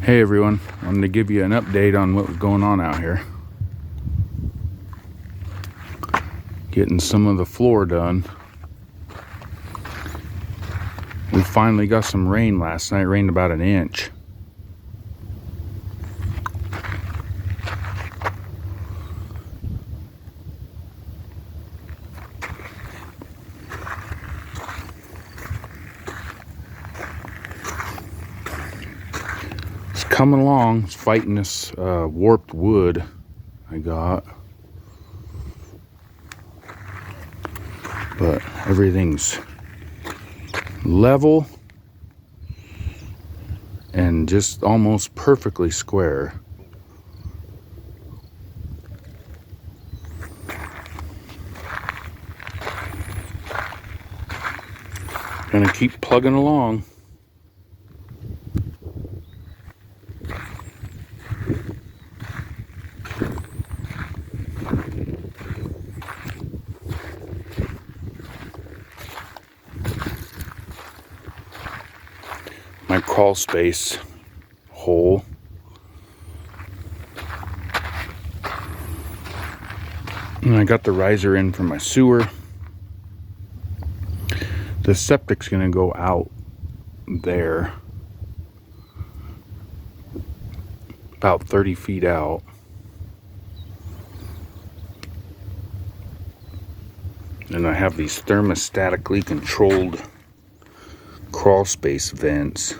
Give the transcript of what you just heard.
Hey everyone, wanted to give you an update on what was going on out here. Getting some of the floor done. We finally got some rain last night. It rained about an inch. It's coming along. It's fighting this warped wood I got. But everything's level and just almost perfectly square. Gonna keep plugging along. My crawl space hole. And I got the riser in for my sewer. The septic's gonna go out there about 30 feet out. And I have these thermostatically controlled crawl space vents.